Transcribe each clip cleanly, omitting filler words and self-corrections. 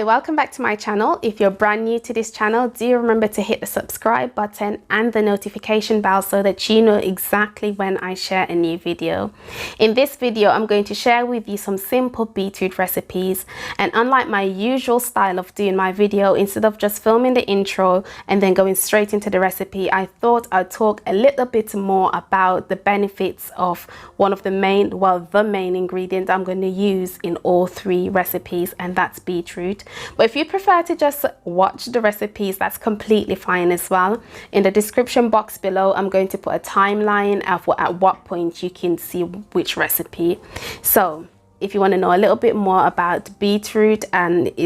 Hi, welcome back to my channel. If you're brand new to this channel, do remember to hit the subscribe button and the notification bell so that you know exactly when I share a new video. In this video, I'm going to share with you some simple beetroot recipes, and unlike my usual style of doing my video, instead of just filming the intro and then going straight into the recipe, I thought I'd talk a little bit more about the benefits of one of the main ingredient I'm going to use in all three recipes, and that's beetroot. But if you prefer to just watch the recipes, that's completely fine as well. In the description box below, I'm going to put a timeline of at what point you can see which recipe. So if you want to know a little bit more about beetroot and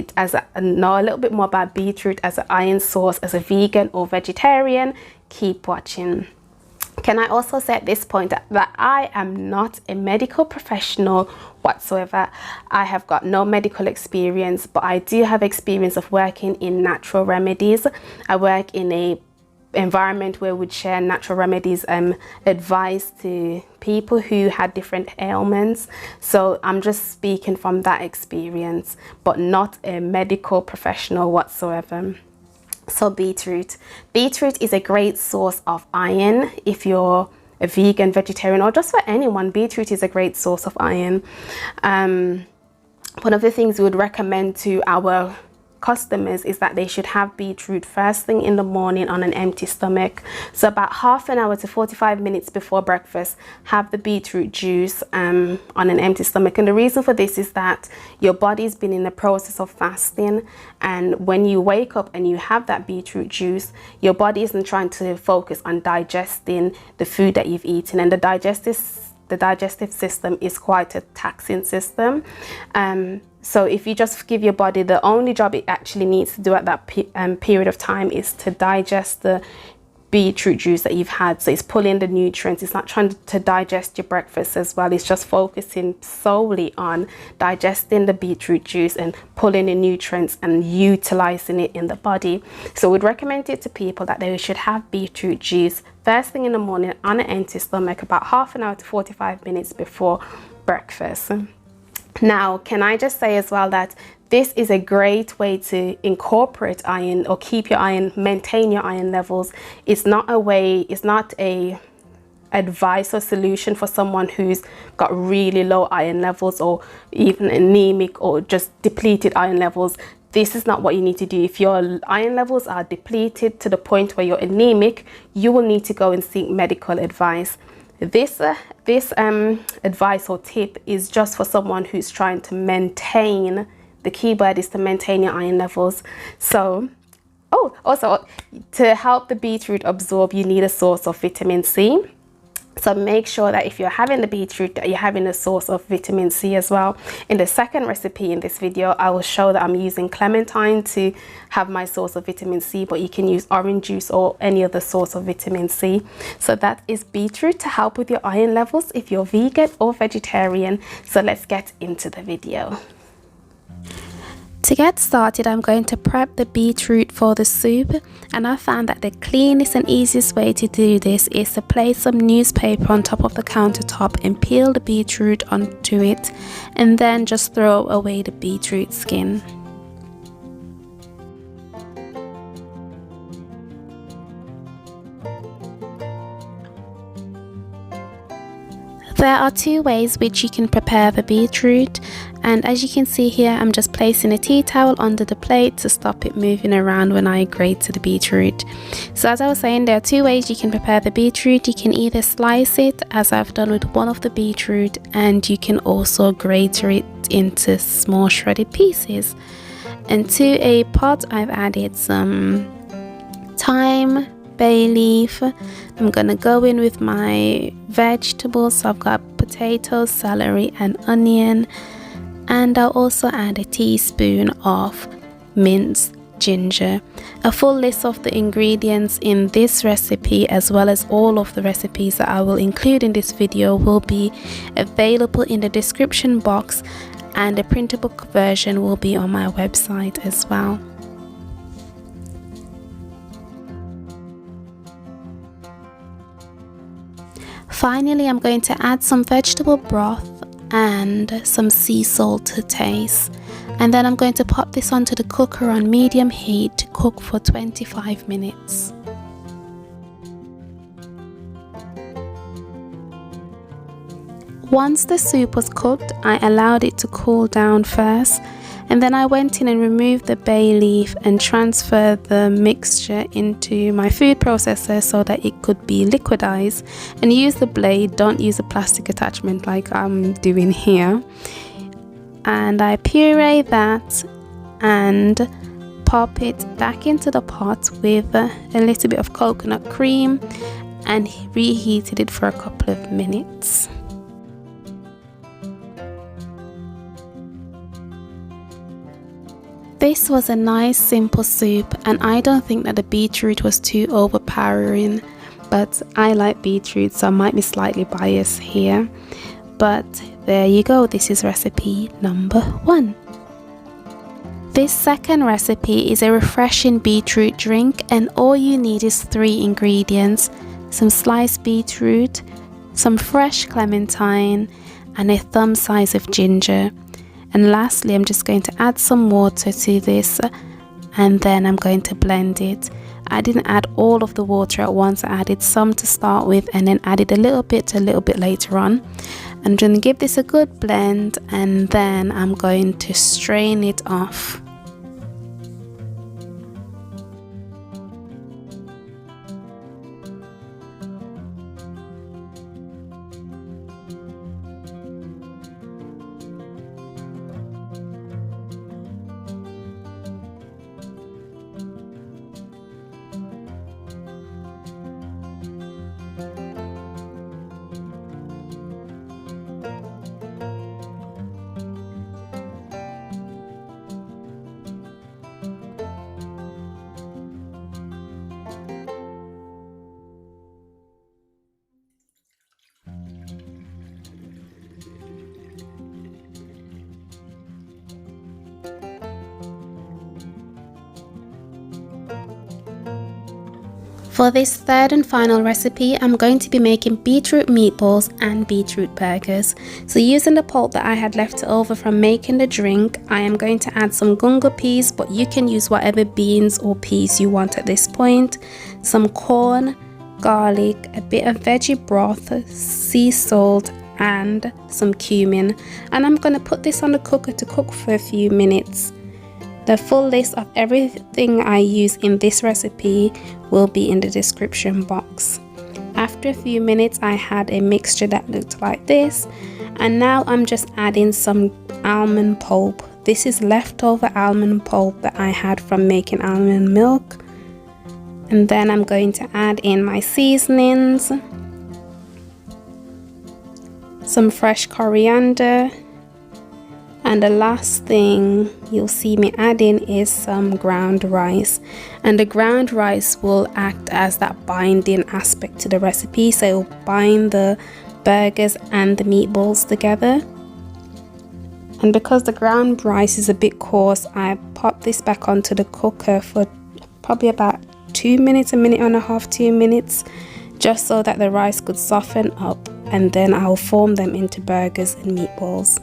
know a little bit more about beetroot as an iron source, as a vegan or vegetarian, keep watching. Can I also say at this point that I am not a medical professional whatsoever. I have got no medical experience, but I do have experience of working in natural remedies. I work in a environment where we'd share natural remedies advice to people who had different ailments. So I'm just speaking from that experience, but not a medical professional whatsoever. So beetroot is a great source of iron. If you're a vegan, vegetarian, or just for anyone, beetroot is a great source of iron. One of the things we would recommend to our customers is that they should have beetroot first thing in the morning on an empty stomach. So about half an hour to 45 minutes before breakfast, have the beetroot juice on an empty stomach. And the reason for this is that your body's been in the process of fasting, and when you wake up and you have that beetroot juice, your body isn't trying to focus on digesting the food that you've eaten, and the digestive system is quite a taxing system. So if you just give your body, the only job it actually needs to do at that period of time is to digest the beetroot juice that you've had. So it's pulling the nutrients. It's not trying to digest your breakfast as well. It's just focusing solely on digesting the beetroot juice and pulling the nutrients and utilizing it in the body. So we'd recommend it to people that they should have beetroot juice first thing in the morning on an empty stomach, about half an hour to 45 minutes before breakfast. Now, can I just say as well that this is a great way to incorporate iron or keep your iron, maintain your iron levels. It's not a advice or solution for someone who's got really low iron levels or even anemic or just depleted iron levels. This is not what you need to do. If your iron levels are depleted to the point where you're anemic, you will need to go and seek medical advice. This advice or tip is just for someone who's trying to maintain, the key word is to maintain your iron levels. So, also to help the beetroot absorb, you need a source of vitamin C. So make sure that if you're having the beetroot, that you're having a source of vitamin C as well. In the second recipe in this video, I will show that I'm using clementine to have my source of vitamin C, but you can use orange juice or any other source of vitamin C. So that is beetroot to help with your iron levels if you're vegan or vegetarian. So let's get into the video. To get started, I'm going to prep the beetroot for the soup, and I found that the cleanest and easiest way to do this is to place some newspaper on top of the countertop and peel the beetroot onto it, and then just throw away the beetroot skin. There are two ways which you can prepare the beetroot, and as you can see here, I'm just placing a tea towel under the plate to stop it moving around when I grate the beetroot. So as I was saying, there are two ways you can prepare the beetroot. You can either slice it, as I've done with one of the beetroot, and you can also grate it into small shredded pieces. And to a pot, I've added some thyme, bay leaf. I'm gonna go in with my vegetables. So I've got potatoes, celery and onion, and I'll also add a teaspoon of minced ginger. A full list of the ingredients in this recipe, as well as all of the recipes that I will include in this video, will be available in the description box, and a printable version will be on my website as well. Finally, I'm going to add some vegetable broth and some sea salt to taste. And then I'm going to pop this onto the cooker on medium heat to cook for 25 minutes. Once the soup was cooked, I allowed it to cool down first, and then I went in and removed the bay leaf and transferred the mixture into my food processor so that it could be liquidized, and use the blade, don't use a plastic attachment like I'm doing here. And I puree that and pop it back into the pot with a little bit of coconut cream and reheated it for a couple of minutes. This was a nice simple soup, and I don't think that the beetroot was too overpowering, but I like beetroot, so I might be slightly biased here. But there you go, this is recipe number 1. This second recipe is a refreshing beetroot drink, and all you need is 3 ingredients: some sliced beetroot, some fresh clementine, and a thumb size of ginger. And lastly, I'm just going to add some water to this, and then I'm going to blend it. I didn't add all of the water at once. I added some to start with and then added a little bit later on. I'm going to give this a good blend, and then I'm going to strain it off. For this third and final recipe, I'm going to be making beetroot meatballs and beetroot burgers. So using the pulp that I had left over from making the drink, I am going to add some gungo peas, but you can use whatever beans or peas you want at this point, some corn, garlic, a bit of veggie broth, sea salt, and some cumin. And I'm going to put this on the cooker to cook for a few minutes. The full list of everything I use in this recipe will be in the description box. After a few minutes, I had a mixture that looked like this, and now I'm just adding some almond pulp. This is leftover almond pulp that I had from making almond milk. And then I'm going to add in my seasonings, some fresh coriander, and the last thing you'll see me adding is some ground rice. And the ground rice will act as that binding aspect to the recipe, so it will bind the burgers and the meatballs together. And because the ground rice is a bit coarse, I pop this back onto the cooker for probably about 2 minutes, a minute and a half, 2 minutes, just so that the rice could soften up, and then I'll form them into burgers and meatballs.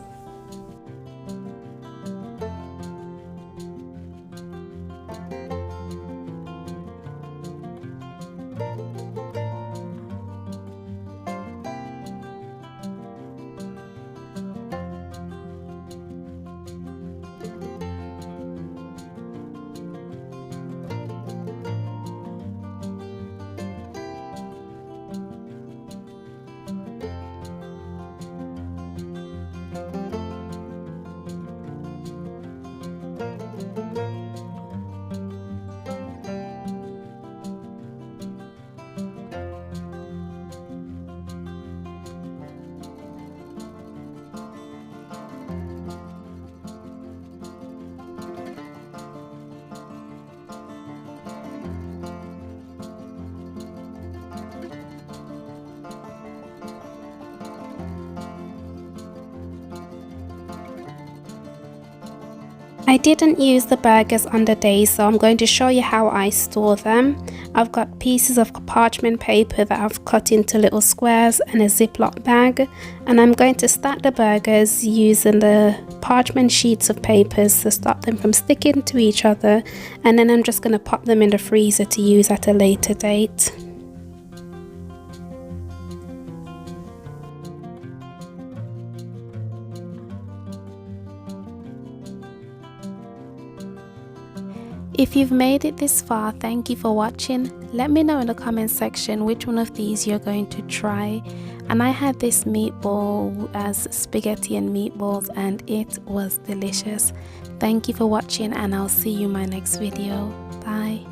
I didn't use the burgers on the day, so I'm going to show you how I store them. I've got pieces of parchment paper that I've cut into little squares and a Ziploc bag, and I'm going to stack the burgers using the parchment sheets of papers to stop them from sticking to each other, and then I'm just going to pop them in the freezer to use at a later date. If you've made it this far, thank you for watching. Let me know in the comment section which one of these you're going to try. And I had this meatball as spaghetti and meatballs, and it was delicious. Thank you for watching, and I'll see you in my next video. Bye.